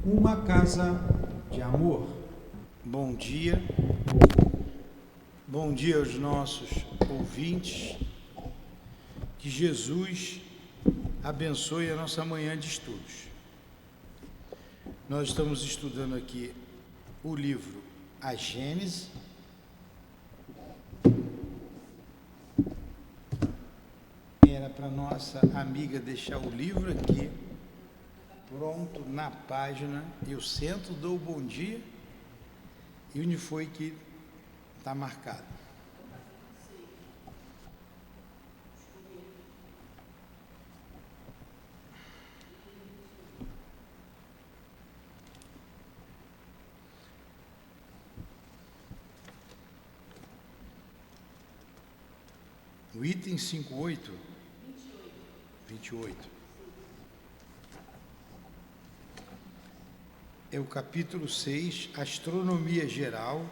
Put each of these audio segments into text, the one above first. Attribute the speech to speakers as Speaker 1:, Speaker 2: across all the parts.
Speaker 1: Uma casa de amor.
Speaker 2: Bom dia aos nossos ouvintes, que Jesus abençoe a nossa manhã de estudos. Nós estamos estudando aqui o livro A Gênese, era para nossa amiga deixar o livro aqui, pronto, na página, eu sento, dou o bom dia, e onde foi que está marcado? O item 58? 28. É o capítulo 6, Astronomia Geral,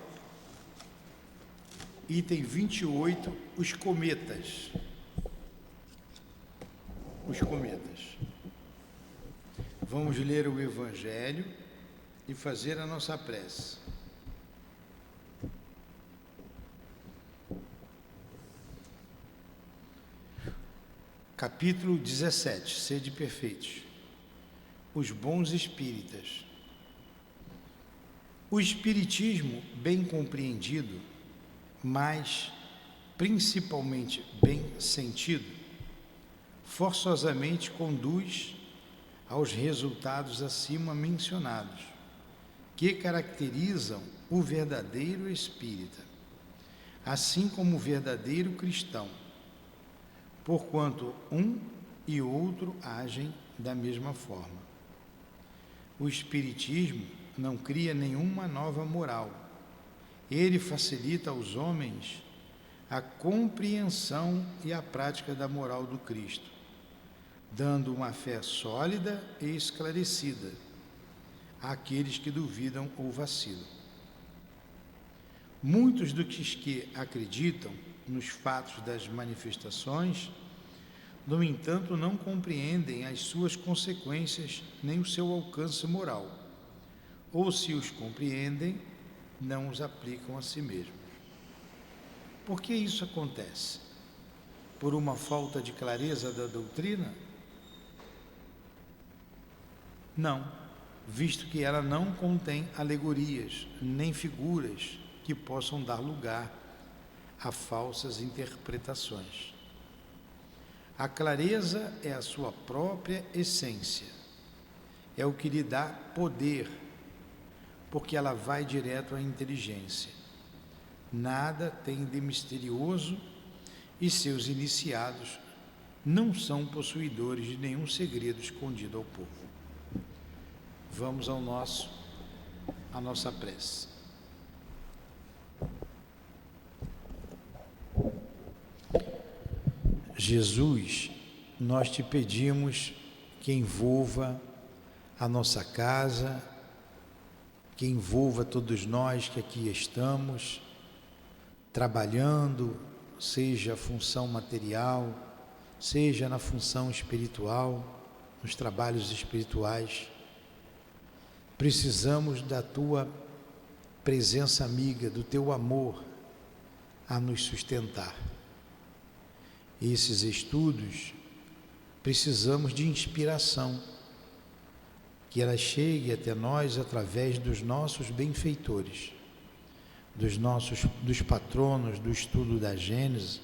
Speaker 2: item 28, os cometas. Os cometas. Vamos ler o Evangelho e fazer a nossa prece. Capítulo 17, Sede perfeitos. Os bons espíritas. O espiritismo, bem compreendido, mas principalmente bem sentido, forçosamente conduz aos resultados acima mencionados, que caracterizam o verdadeiro espírita, assim como o verdadeiro cristão, porquanto um e outro agem da mesma forma. O espiritismo não cria nenhuma nova moral. Ele facilita aos homens a compreensão e a prática da moral do Cristo, dando uma fé sólida e esclarecida àqueles que duvidam ou vacilam. Muitos dos que acreditam nos fatos das manifestações, no entanto, não compreendem as suas consequências nem o seu alcance moral, ou se os compreendem, não os aplicam a si mesmos. Por que isso acontece? Por uma falta de clareza da doutrina? Não, visto que ela não contém alegorias, nem figuras que possam dar lugar a falsas interpretações. A clareza é a sua própria essência, é o que lhe dá poder, porque ela vai direto à inteligência. Nada tem de misterioso e seus iniciados não são possuidores de nenhum segredo escondido ao povo. Vamos à nossa prece. Jesus, nós te pedimos que envolva a nossa casa, que envolva todos nós que aqui estamos, trabalhando, seja a função material, seja na função espiritual, nos trabalhos espirituais. Precisamos da tua presença amiga, do teu amor a nos sustentar. Esses estudos, precisamos de inspiração, que ela chegue até nós através dos nossos benfeitores, dos patronos do estudo da Gênese,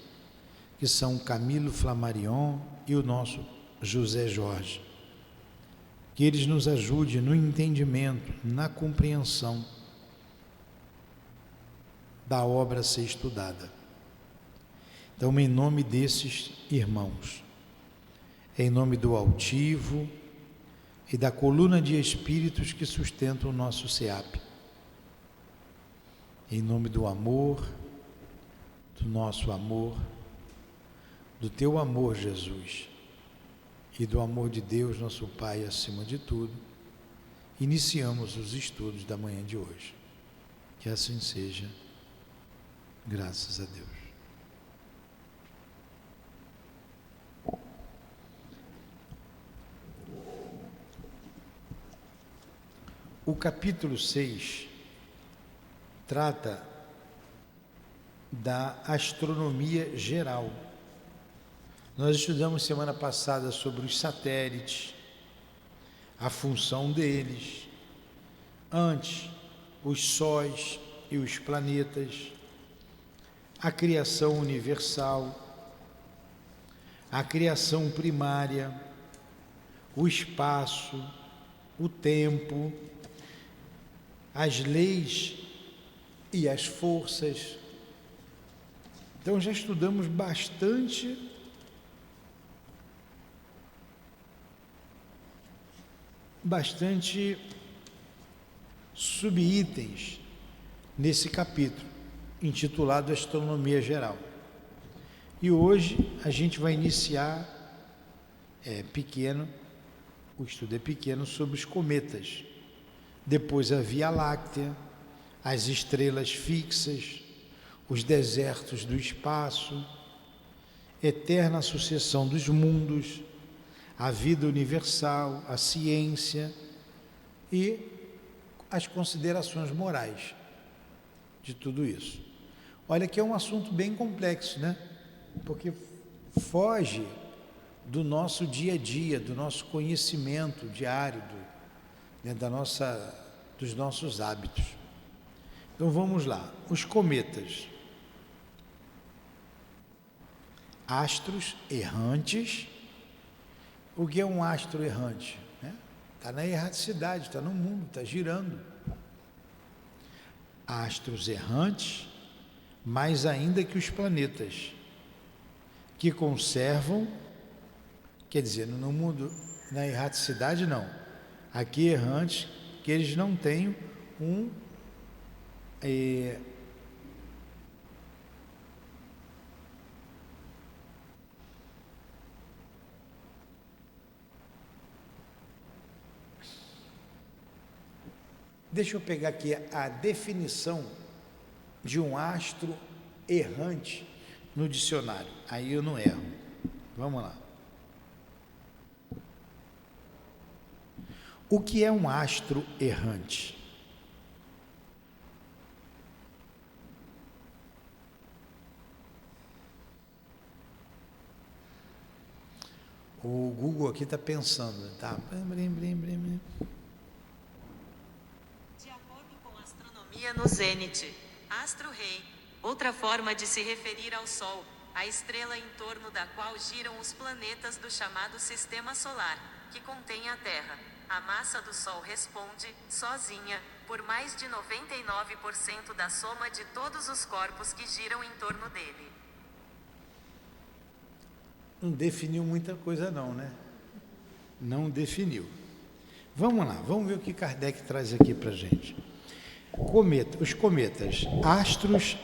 Speaker 2: que são Camilo Flammarion e o nosso José Jorge. Que eles nos ajudem no entendimento, na compreensão da obra a ser estudada. Então, em nome desses irmãos, em nome do altivo e da coluna de espíritos que sustentam o nosso SEAP, em nome do amor, do nosso amor, do teu amor, Jesus, e do amor de Deus, nosso Pai, acima de tudo, iniciamos os estudos da manhã de hoje. Que assim seja, graças a Deus. O capítulo 6 trata da astronomia geral. Nós estudamos semana passada sobre os satélites, a função deles, antes os sóis e os planetas, a criação universal, a criação primária, o espaço, o tempo, as leis e as forças. Então já estudamos bastante subitens nesse capítulo, intitulado Astronomia Geral. E hoje a gente vai iniciar, o estudo é pequeno, sobre os cometas. Depois a Via Láctea, as estrelas fixas, os desertos do espaço, eterna sucessão dos mundos, a vida universal, a ciência e as considerações morais de tudo isso. Olha que é um assunto bem complexo, né? Porque foge do nosso dia a dia, do nosso conhecimento diário, dos nossos hábitos. Então vamos lá. Os cometas. Astros errantes. O que é um astro errante? Está na erraticidade, está no mundo, está girando. Astros errantes, mais ainda que os planetas, que conservam, quer dizer, no mundo, na erraticidade não, aqui errantes, que eles não têm Deixa eu pegar aqui a definição de um astro errante no dicionário, aí eu não erro. Vamos lá. O que é um astro errante? O Google aqui está pensando, tá?
Speaker 3: De acordo com a astronomia no zênite, astro-rei, outra forma de se referir ao Sol, a estrela em torno da qual giram os planetas do chamado Sistema Solar, que contém a Terra. A massa do Sol responde, sozinha, por mais de 99% da soma de todos os corpos que giram em torno dele.
Speaker 2: Não definiu muita coisa não, né? Não definiu. Vamos lá, vamos ver o que Kardec traz aqui para a gente. Os cometas, astros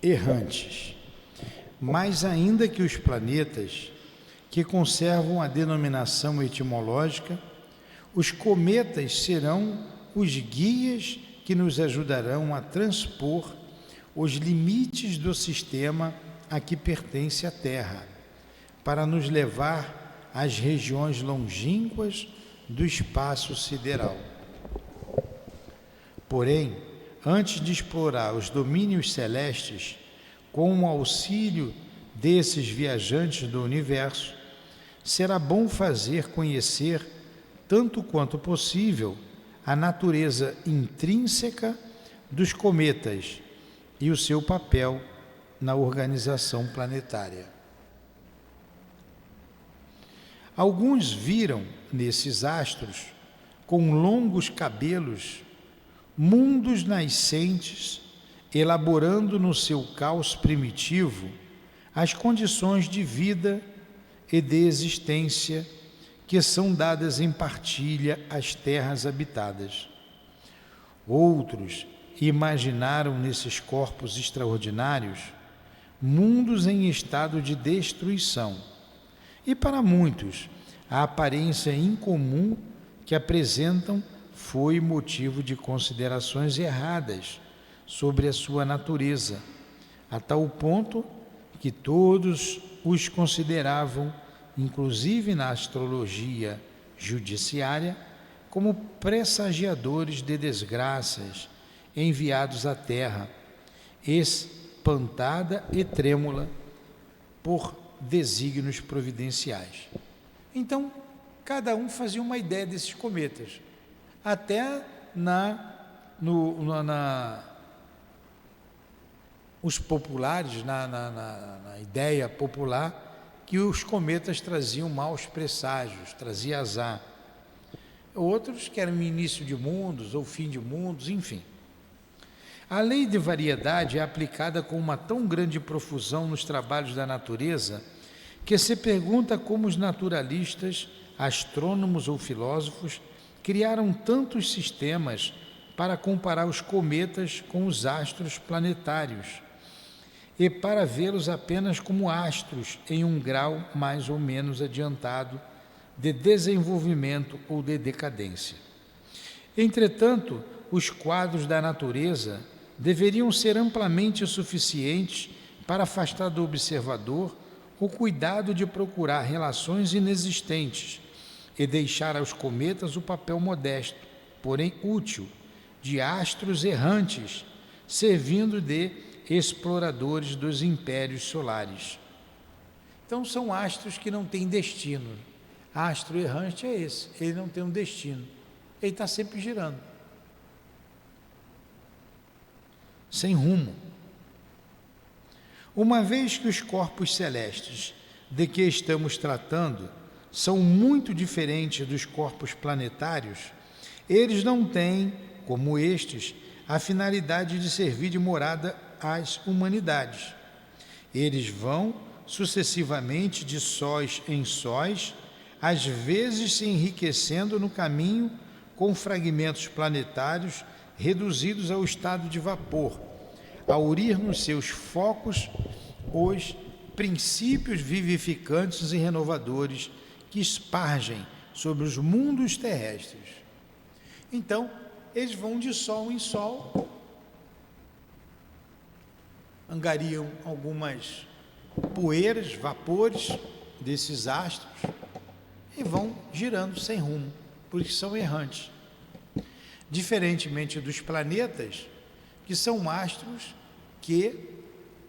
Speaker 2: errantes, mais ainda que os planetas, que conservam a denominação etimológica, os cometas serão os guias que nos ajudarão a transpor os limites do sistema a que pertence a Terra, para nos levar às regiões longínquas do espaço sideral. Porém, antes de explorar os domínios celestes, com o auxílio desses viajantes do universo, será bom fazer conhecer, tanto quanto possível, a natureza intrínseca dos cometas e o seu papel na organização planetária. Alguns viram nesses astros, com longos cabelos, mundos nascentes, elaborando no seu caos primitivo as condições de vida e de existência que são dadas em partilha às terras habitadas. Outros imaginaram nesses corpos extraordinários mundos em estado de destruição. E para muitos, a aparência incomum que apresentam foi motivo de considerações erradas sobre a sua natureza, a tal ponto que todos os consideravam, inclusive na astrologia judiciária, como pressagiadores de desgraças enviados à terra, espantada e trêmula por desígnios providenciais. Então, cada um fazia uma ideia desses cometas, até os populares, na ideia popular, que os cometas traziam maus presságios, trazia azar. Outros que eram início de mundos ou fim de mundos, enfim. A lei de variedade é aplicada com uma tão grande profusão nos trabalhos da natureza que se pergunta como os naturalistas, astrônomos ou filósofos criaram tantos sistemas para comparar os cometas com os astros planetários e para vê-los apenas como astros em um grau mais ou menos adiantado de desenvolvimento ou de decadência. Entretanto, os quadros da natureza deveriam ser amplamente suficientes para afastar do observador o cuidado de procurar relações inexistentes e deixar aos cometas o papel modesto, porém útil, de astros errantes, servindo de exploradores dos impérios solares. Então são astros que não têm destino. Astro errante é esse, ele não tem um destino, ele está sempre girando, sem rumo. Uma vez que os corpos celestes de que estamos tratando são muito diferentes dos corpos planetários, eles não têm, como estes, a finalidade de servir de morada às humanidades. Eles vão sucessivamente de sóis em sóis, às vezes se enriquecendo no caminho com fragmentos planetários reduzidos ao estado de vapor, a urir nos seus focos os princípios vivificantes e renovadores que espargem sobre os mundos terrestres. Então, eles vão de sol em sol, angariam algumas poeiras, vapores desses astros e vão girando sem rumo, por isso são errantes. Diferentemente dos planetas, que são astros que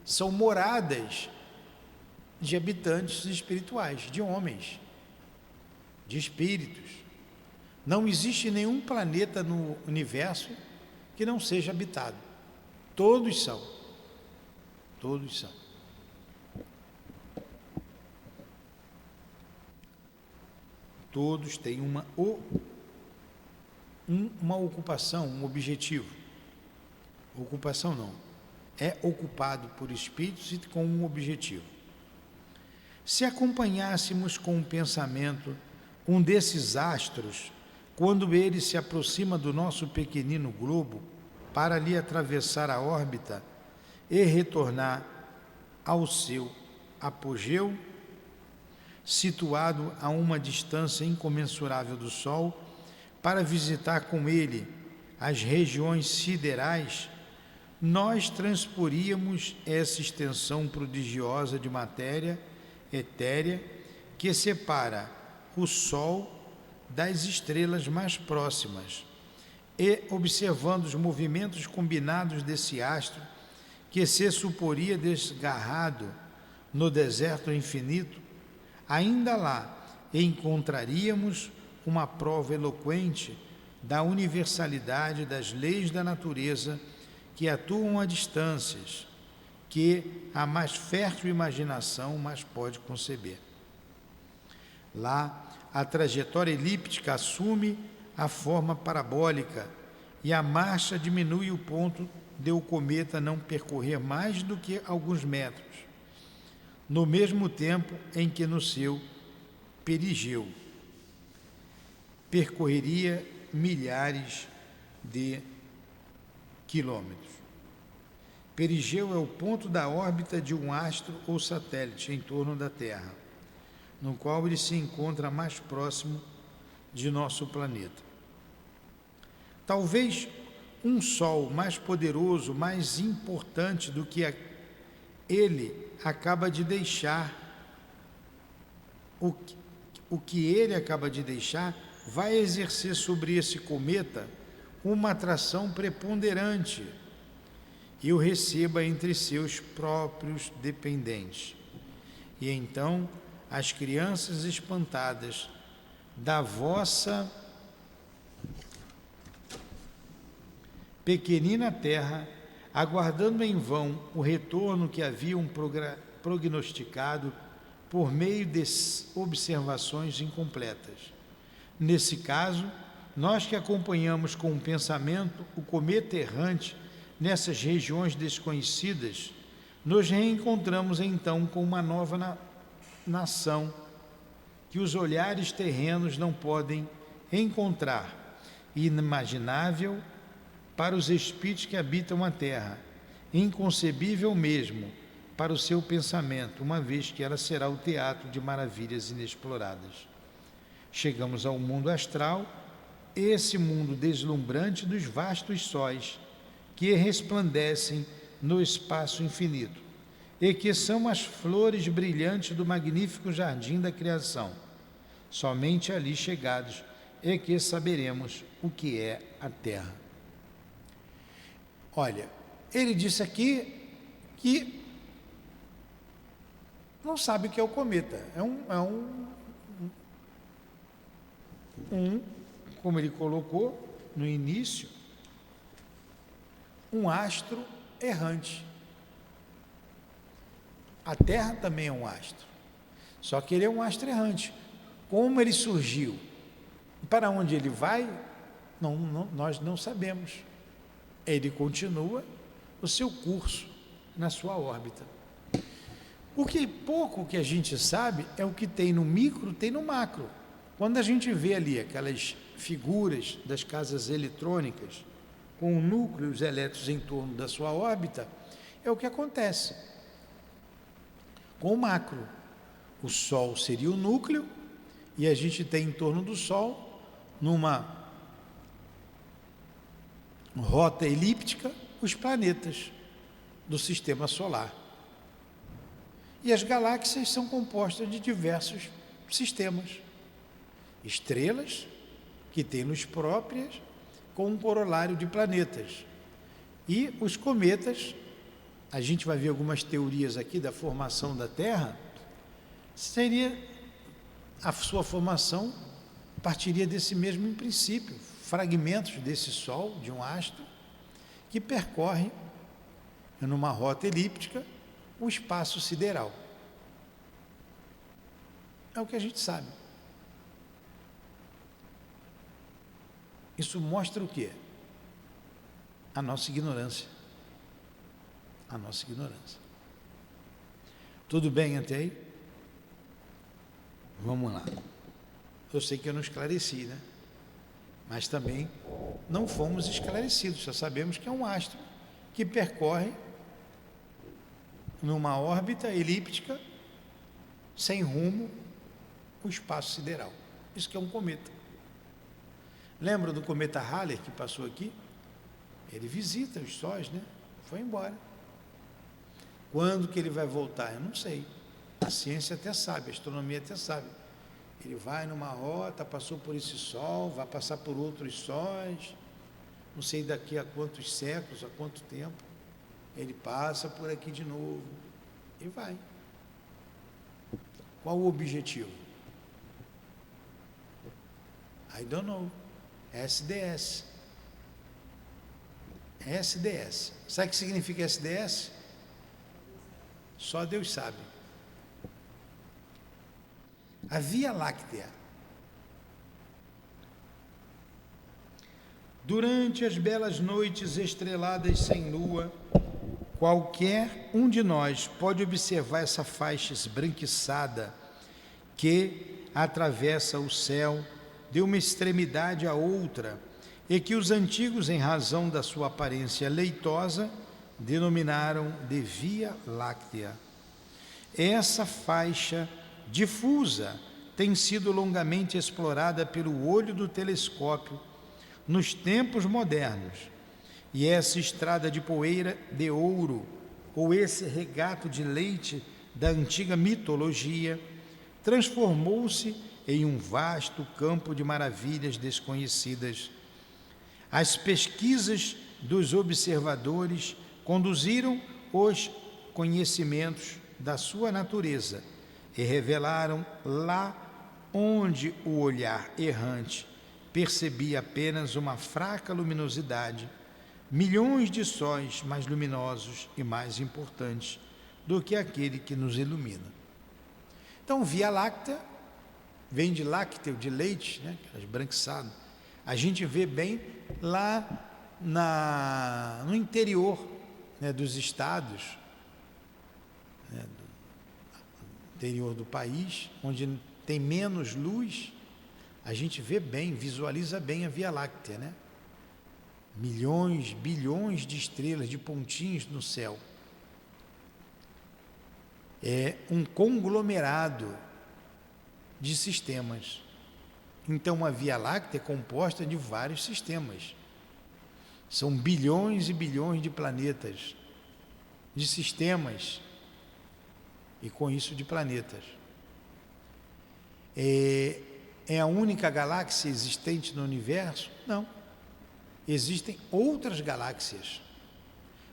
Speaker 2: são moradas de habitantes espirituais, de homens, de espíritos. Não existe nenhum planeta no universo que não seja habitado. Todos são. Todos são. Todos têm uma ocupação, um objetivo. Ocupação não. É ocupado por espíritos e com um objetivo. Se acompanhássemos com o pensamento um desses astros, quando ele se aproxima do nosso pequenino globo para lhe atravessar a órbita e retornar ao seu apogeu, situado a uma distância incomensurável do Sol, para visitar com ele as regiões siderais, nós transporíamos essa extensão prodigiosa de matéria etérea que separa o Sol das estrelas mais próximas e, observando os movimentos combinados desse astro, que se suporia desgarrado no deserto infinito, ainda lá encontraríamos uma prova eloquente da universalidade das leis da natureza que atuam a distâncias que a mais fértil imaginação mais pode conceber. Lá, a trajetória elíptica assume a forma parabólica e a marcha diminui o ponto de o cometa não percorrer mais do que alguns metros, no mesmo tempo em que no seu perigeu percorreria milhares de quilômetros. Perigeu é o ponto da órbita de um astro ou satélite em torno da Terra, no qual ele se encontra mais próximo de nosso planeta. Talvez um Sol mais poderoso, mais importante do que ele acaba de deixar, o que ele acaba de deixar, vai exercer sobre esse cometa uma atração preponderante e o receba entre seus próprios dependentes. E então as crianças espantadas da vossa pequenina terra, aguardando em vão o retorno que haviam prognosticado por meio de observações incompletas. Nesse caso, nós que acompanhamos com o pensamento o cometa errante nessas regiões desconhecidas, nos reencontramos então com uma nova nação que os olhares terrenos não podem encontrar, inimaginável para os espíritos que habitam a terra, inconcebível mesmo para o seu pensamento, uma vez que ela será o teatro de maravilhas inexploradas. Chegamos ao mundo astral, esse mundo deslumbrante dos vastos sóis que resplandecem no espaço infinito e que são as flores brilhantes do magnífico jardim da criação. Somente ali chegados é que saberemos o que é a Terra. Olha, ele disse aqui que não sabe o que é o cometa. Como ele colocou no início, um astro errante. A Terra também é um astro, só que ele é um astro errante. Como ele surgiu, para onde ele vai, nós não sabemos. Ele continua o seu curso na sua órbita. O que pouco que a gente sabe é o que tem no micro, tem no macro. Quando a gente vê ali aquelas figuras das casas eletrônicas com núcleos elétricos em torno da sua órbita, é o que acontece com o macro. O Sol seria o núcleo e a gente tem em torno do Sol, numa rota elíptica, os planetas do sistema solar. E as galáxias são compostas de diversos sistemas. Estrelas, que têm luz próprias, com um corolário de planetas. E os cometas, a gente vai ver algumas teorias aqui da formação da Terra, seria a sua formação partiria desse mesmo princípio, fragmentos desse Sol, de um astro, que percorre, numa rota elíptica, o espaço sideral. É o que a gente sabe. Isso mostra o quê? A nossa ignorância. A nossa ignorância. Tudo bem até aí? Vamos lá. Eu sei que eu não esclareci, né? Mas também não fomos esclarecidos, só sabemos que é um astro que percorre numa órbita elíptica, sem rumo, o espaço sideral. Isso que é um cometa. Lembra do cometa Halley que passou aqui? Ele visita os sóis, né? Foi embora. Quando que ele vai voltar? Eu não sei. A ciência até sabe, a astronomia até sabe. Ele vai numa rota, passou por esse Sol, vai passar por outros sóis, não sei daqui a quantos séculos, a quanto tempo, ele passa por aqui de novo e vai. Qual o objetivo? I don't know. SDS. SDS. Sabe o que significa SDS? Só Deus sabe. A Via Láctea. Durante as belas noites estreladas sem lua, qualquer um de nós pode observar essa faixa esbranquiçada que atravessa o céu de uma extremidade à outra e que os antigos, em razão da sua aparência leitosa, denominaram de Via Láctea. Essa faixa difusa tem sido longamente explorada pelo olho do telescópio nos tempos modernos, e essa estrada de poeira de ouro, ou esse regato de leite da antiga mitologia, transformou-se em um vasto campo de maravilhas desconhecidas. As pesquisas dos observadores conduziram os conhecimentos da sua natureza e revelaram lá onde o olhar errante percebia apenas uma fraca luminosidade, milhões de sóis mais luminosos e mais importantes do que aquele que nos ilumina. Então, Via Láctea vem de lácteo, de leite, né, esbranquiçado. A gente vê bem lá no interior, né, dos estados, né, do interior do país, onde tem menos luz, a gente vê bem, visualiza bem a Via Láctea, né? Milhões, bilhões de estrelas, de pontinhos no céu. É um conglomerado de sistemas. Então, a Via Láctea é composta de vários sistemas. São bilhões e bilhões de planetas, de sistemas, e com isso de planetas. É a única galáxia existente no universo? Não. Existem outras galáxias.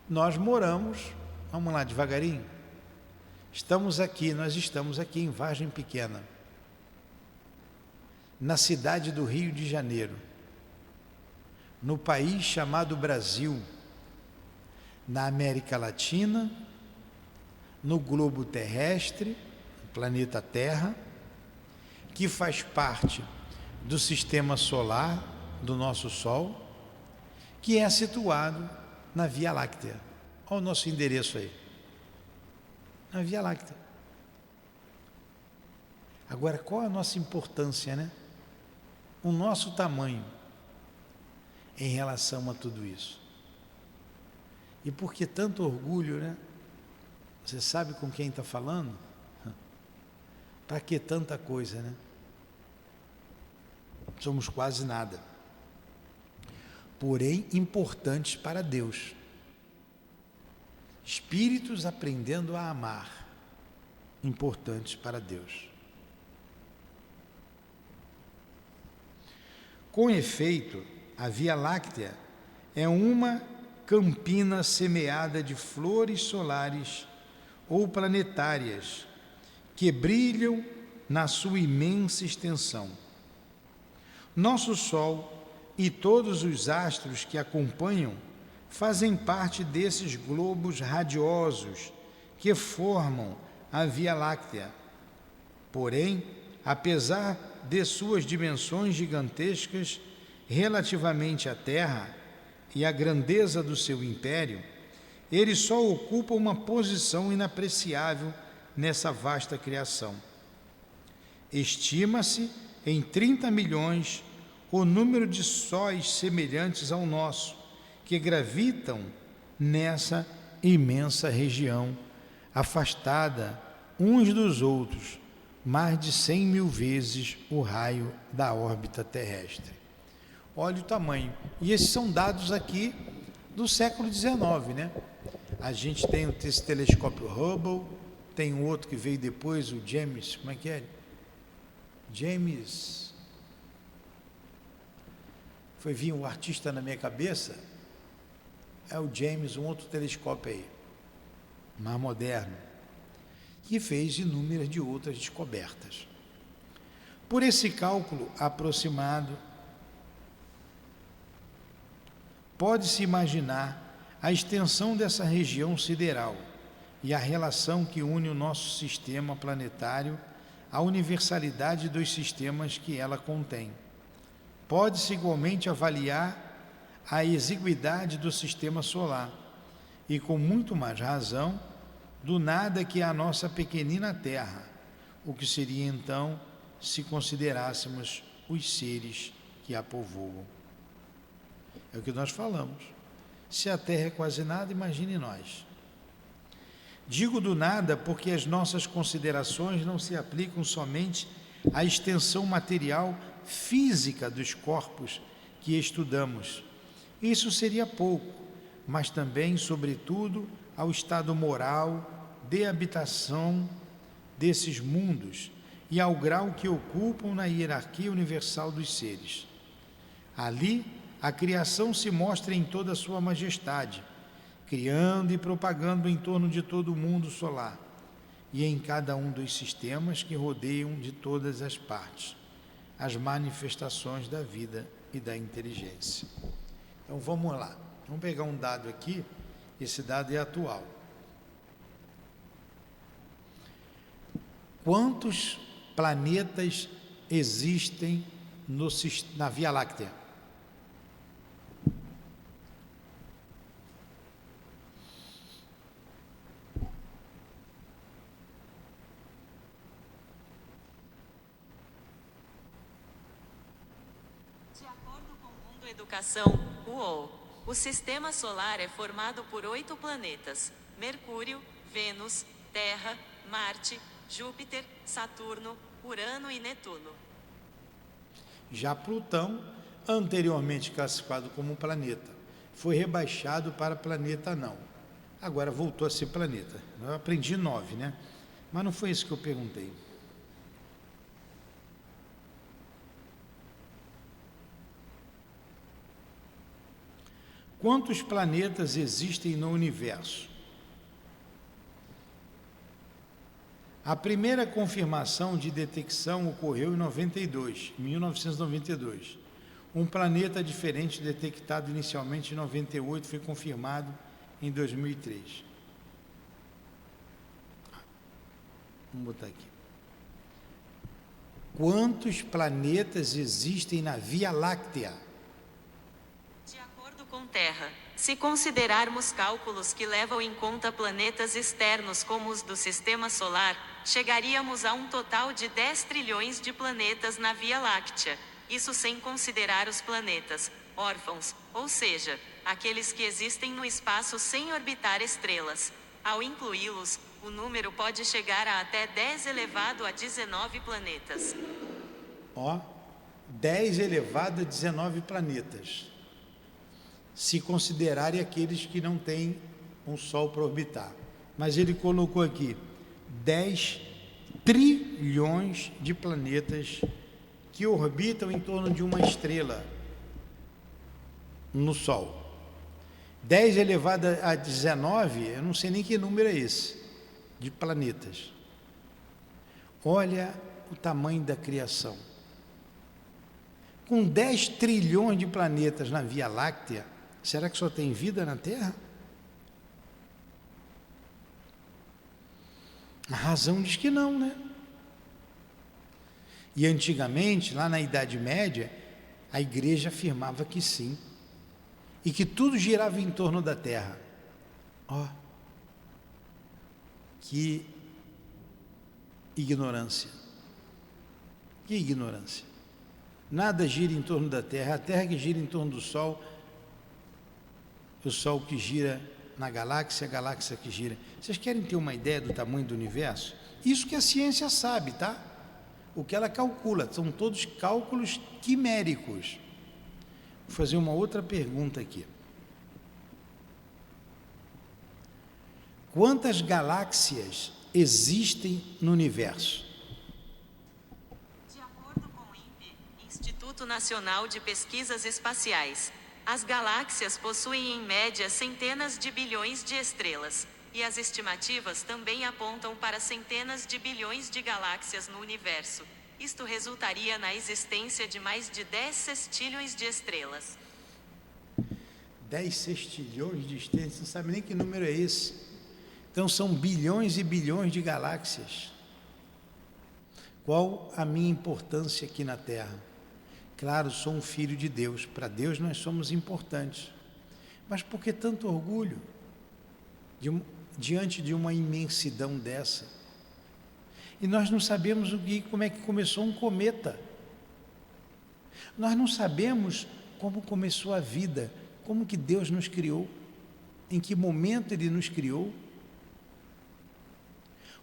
Speaker 2: Nós moramos, vamos lá devagarinho, nós estamos aqui em Vargem Pequena, na cidade do Rio de Janeiro, no país chamado Brasil, na América Latina, no globo terrestre, no planeta Terra, que faz parte do sistema solar do nosso Sol, que é situado na Via Láctea. Olha o nosso endereço aí, na Via Láctea. Agora, qual a nossa importância, né? O nosso tamanho em relação a tudo isso. E por que tanto orgulho, né? Você sabe com quem está falando? Para que tanta coisa, né? Somos quase nada. Porém, importantes para Deus. Espíritos aprendendo a amar, importantes para Deus. Com efeito, a Via Láctea é uma campina semeada de flores solares ou planetárias que brilham na sua imensa extensão. Nosso Sol e todos os astros que acompanham fazem parte desses globos radiosos que formam a Via Láctea. Porém, apesar de suas dimensões gigantescas relativamente à Terra e à grandeza do seu império, ele só ocupa uma posição inapreciável nessa vasta criação. Estima-se em 30 milhões o número de sóis semelhantes ao nosso, que gravitam nessa imensa região, afastada uns dos outros, mais de 100 mil vezes o raio da órbita terrestre. Olha o tamanho. E esses são dados aqui do século XIX, né? A gente tem esse telescópio Hubble, tem um outro que veio depois, o James, como é que é? James... Foi vir um artista na minha cabeça, é o James, um outro telescópio aí, mais moderno, que fez inúmeras de outras descobertas. Por esse cálculo aproximado, pode-se imaginar a extensão dessa região sideral e a relação que une o nosso sistema planetário à universalidade dos sistemas que ela contém. Pode-se igualmente avaliar a exiguidade do sistema solar e, com muito mais razão, do nada que é a nossa pequenina Terra, o que seria então se considerássemos os seres que a povoam. É o que nós falamos. Se a Terra é quase nada, imagine nós. Digo do nada porque as nossas considerações não se aplicam somente à extensão material física dos corpos que estudamos. Isso seria pouco, mas também, sobretudo, ao estado moral de habitação desses mundos e ao grau que ocupam na hierarquia universal dos seres. Ali, a criação se mostra em toda a sua majestade, criando e propagando em torno de todo o mundo solar e em cada um dos sistemas que rodeiam de todas as partes as manifestações da vida e da inteligência. Então vamos lá, vamos pegar um dado aqui, esse dado é atual. Quantos planetas existem na Via Láctea?
Speaker 3: De acordo com o Mundo Educação, UOL, o Sistema Solar é formado por 8 planetas: Mercúrio, Vênus, Terra, Marte, Júpiter, Saturno, Urano e Netuno.
Speaker 2: Já Plutão, anteriormente classificado como planeta, foi rebaixado para planeta não. Agora voltou a ser planeta. Eu aprendi 9, né? Mas não foi isso que eu perguntei. Quantos planetas existem no universo? A primeira confirmação de detecção ocorreu em 1992. Um planeta diferente detectado inicialmente em 98 foi confirmado em 2003. Vamos botar aqui. Quantos planetas existem na Via Láctea?
Speaker 3: De acordo com Terra, se considerarmos cálculos que levam em conta planetas externos como os do Sistema Solar, chegaríamos a um total de 10 trilhões de planetas na Via Láctea, isso sem considerar os planetas órfãos, ou seja, aqueles que existem no espaço sem orbitar estrelas. Ao incluí-los, o número pode chegar a até 10 elevado a 19 planetas.
Speaker 2: 10 elevado a 19 planetas, se considerarem aqueles que não têm um Sol para orbitar. Mas ele colocou aqui 10 trilhões de planetas que orbitam em torno de uma estrela no Sol. 10 elevado a 19, eu não sei nem que número é esse, de planetas. Olha o tamanho da criação. Com 10 trilhões de planetas na Via Láctea, será que só tem vida na Terra? A razão diz que não, né? E antigamente, lá na Idade Média, a igreja afirmava que sim, e que tudo girava em torno da Terra. Que ignorância! Que ignorância! Nada gira em torno da Terra, a Terra que gira em torno do Sol, o Sol que gira na galáxia, a galáxia que gira. Vocês querem ter uma ideia do tamanho do universo? Isso que a ciência sabe, tá? O que ela calcula, são todos cálculos quiméricos. Vou fazer uma outra pergunta aqui. Quantas galáxias existem no universo?
Speaker 3: De acordo com o INPE, Instituto Nacional de Pesquisas Espaciais, as galáxias possuem em média centenas de bilhões de estrelas, e as estimativas também apontam para centenas de bilhões de galáxias no universo. Isto resultaria na existência de mais de 10 sextilhões de estrelas.
Speaker 2: 10 sextilhões de estrelas, você não sabe nem que número é esse. Então são bilhões e bilhões de galáxias. Qual a minha importância aqui na Terra? Claro, sou um filho de Deus, para Deus nós somos importantes. Mas por que tanto orgulho diante de uma imensidão dessa? E nós não sabemos como é que começou um cometa. Nós não sabemos como começou a vida, como que Deus nos criou, em que momento Ele nos criou,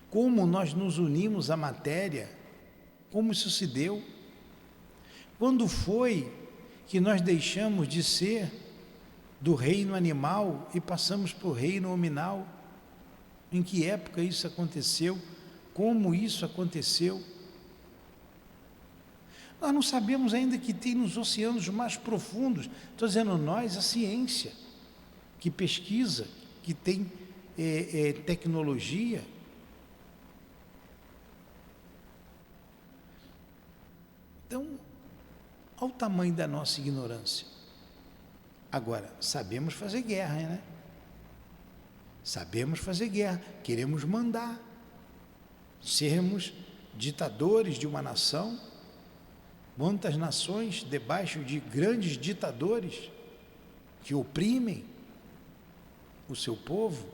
Speaker 2: como nós nos unimos à matéria, como isso se deu. Quando foi que nós deixamos de ser do reino animal e passamos para o reino hominal? Em que época isso aconteceu? Como isso aconteceu? Nós não sabemos ainda que tem nos oceanos mais profundos. Estou dizendo nós, a ciência, que pesquisa, que tem tecnologia. Então, olha o tamanho da nossa ignorância. Agora, sabemos fazer guerra, né? Sabemos fazer guerra, queremos mandar, sermos ditadores de uma nação. Quantas nações debaixo de grandes ditadores que oprimem o seu povo,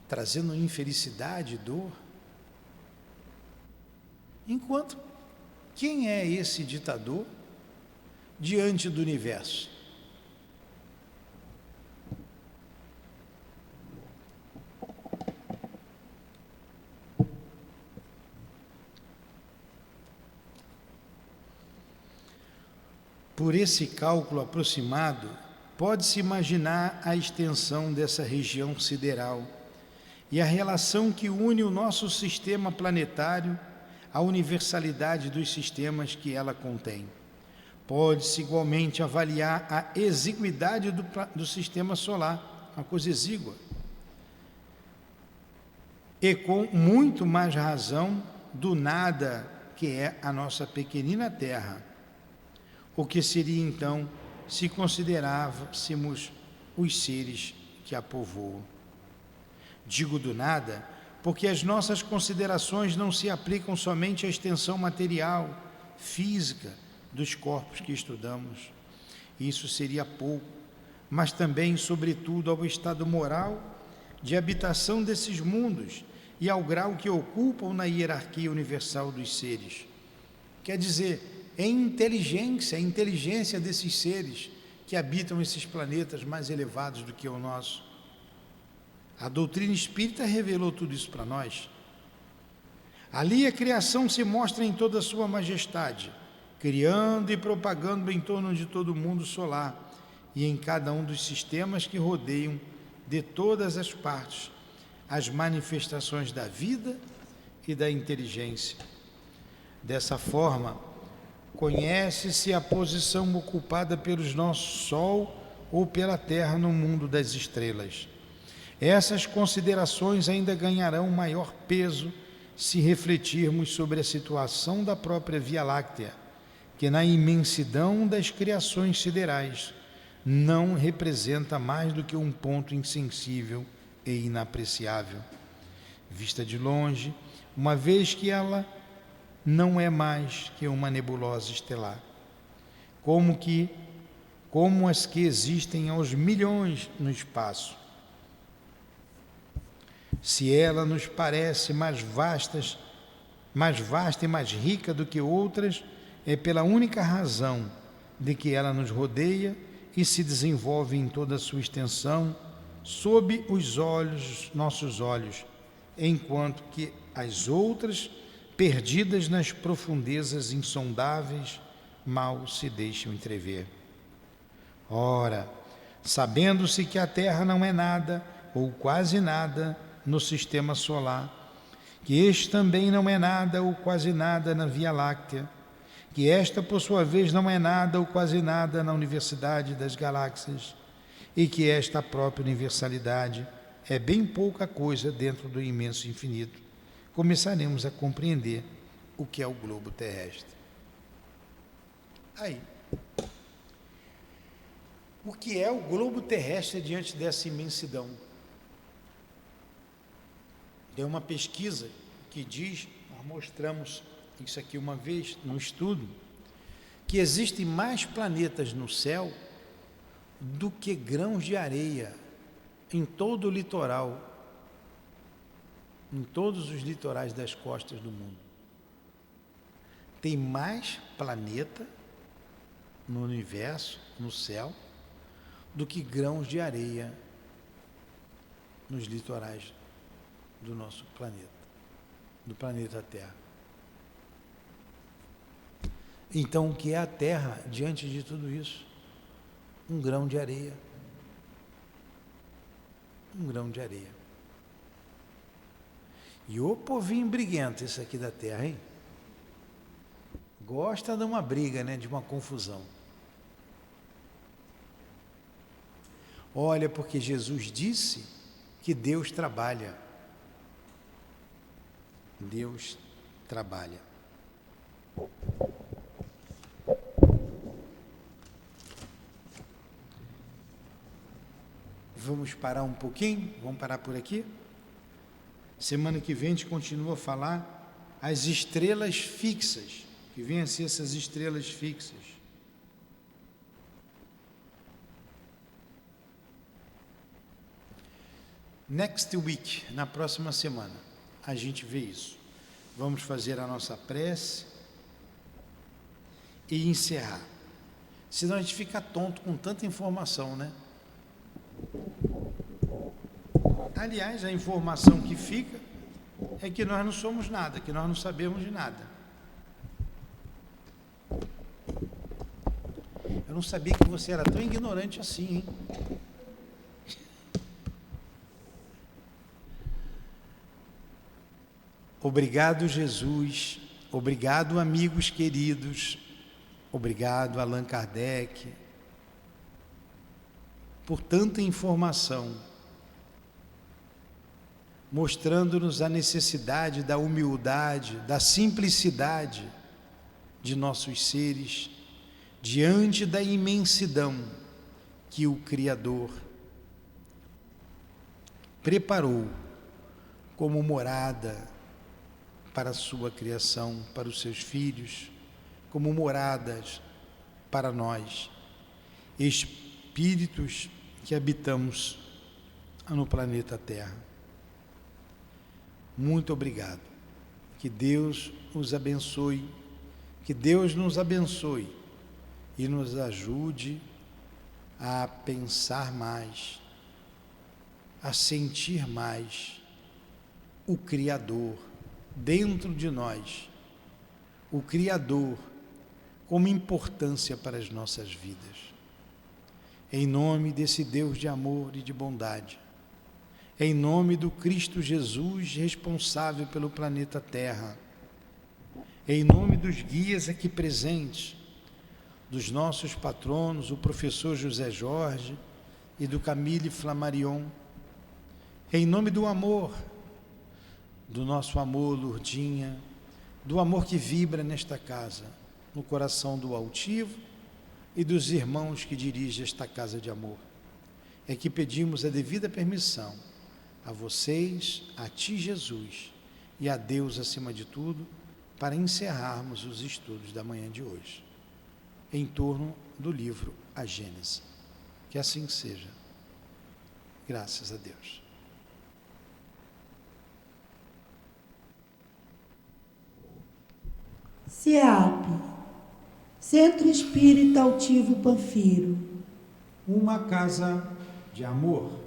Speaker 2: trazendo infelicidade e dor. Enquanto, quem é esse ditador diante do universo? Por esse cálculo aproximado, pode-se imaginar a extensão dessa região sideral e a relação que une o nosso sistema planetário à universalidade dos sistemas que ela contém. Pode-se igualmente avaliar a exiguidade do sistema solar, uma coisa exígua, e com muito mais razão do nada que é a nossa pequenina Terra. O que seria então se considerássemos os seres que a povoam? Digo do nada, porque as nossas considerações não se aplicam somente à extensão material, física, dos corpos que estudamos. Isso seria pouco, mas também, sobretudo, ao estado moral de habitação desses mundos e ao grau que ocupam na hierarquia universal dos seres. Quer dizer, é a inteligência desses seres que habitam esses planetas mais elevados do que o nosso. A doutrina espírita revelou tudo isso para nós. Ali a criação se mostra em toda a sua majestade, criando e propagando em torno de todo o mundo solar e em cada um dos sistemas que rodeiam de todas as partes as manifestações da vida e da inteligência. Dessa forma, conhece-se a posição ocupada pelos nossos Sol ou pela Terra no mundo das estrelas. Essas considerações ainda ganharão maior peso se refletirmos sobre a situação da própria Via Láctea, que na imensidão das criações siderais não representa mais do que um ponto insensível e inapreciável, vista de longe, uma vez que ela não é mais que uma nebulosa estelar, como as que existem aos milhões no espaço. Se ela nos parece mais vasta e mais rica do que outras, é pela única razão de que ela nos rodeia e se desenvolve em toda a sua extensão sob os nossos olhos, enquanto que as outras, perdidas nas profundezas insondáveis, mal se deixam entrever. Ora, sabendo-se que a Terra não é nada, ou quase nada, no sistema solar, que este também não é nada ou quase nada na Via Láctea, que esta, por sua vez, não é nada ou quase nada na Universidade das Galáxias, e que esta própria universalidade é bem pouca coisa dentro do imenso infinito, começaremos a compreender o que é o globo terrestre. Aí, o que é o globo terrestre diante dessa imensidão? Tem uma pesquisa que diz, nós mostramos isso aqui uma vez num estudo, que existem mais planetas no céu do que grãos de areia em todo o litoral, em todos os litorais das costas do mundo. Tem mais planeta no universo, no céu, do que grãos de areia nos litorais do nosso planeta, do planeta Terra. Então, o que é a Terra diante de tudo isso? Um grão de areia. Um grão de areia. E o povinho briguento esse aqui da Terra, hein? Gosta de uma briga, né? De uma confusão. Olha, porque Jesus disse que Deus trabalha. Deus trabalha. Vamos parar um pouquinho? Vamos parar por aqui? Semana que vem a gente continua a falar as estrelas fixas, que vêm a ser essas estrelas fixas. Next week, na próxima semana, a gente vê isso. Vamos fazer a nossa prece e encerrar. Senão a gente fica tonto com tanta informação, né? Aliás, a informação que fica é que nós não somos nada, que nós não sabemos de nada. Eu não sabia que você era tão ignorante assim, hein? Obrigado, Jesus. Obrigado, amigos queridos. Obrigado, Allan Kardec, por tanta informação, mostrando-nos a necessidade da humildade, da simplicidade de nossos seres diante da imensidão que o Criador preparou como morada para a sua criação, para os seus filhos, como moradas para nós, espíritos que habitamos no planeta Terra. Muito obrigado. Que Deus os abençoe, que Deus nos abençoe e nos ajude a pensar mais, a sentir mais o Criador dentro de nós, o Criador como importância para as nossas vidas. Em nome desse Deus de amor e de bondade, em nome do Cristo Jesus responsável pelo planeta Terra, em nome dos guias aqui presentes, dos nossos patronos, o professor José Jorge e do Camille Flammarion, em nome do amor, do nosso amor, Lourdinha, do amor que vibra nesta casa, no coração do altivo e dos irmãos que dirigem esta casa de amor, é que pedimos a devida permissão a vocês, a Ti, Jesus, e a Deus acima de tudo, para encerrarmos os estudos da manhã de hoje, em torno do livro A Gênese. Que assim seja. Graças a Deus.
Speaker 4: CEAP, Centro Espírita Altivo Panfiro.
Speaker 1: Uma casa de amor.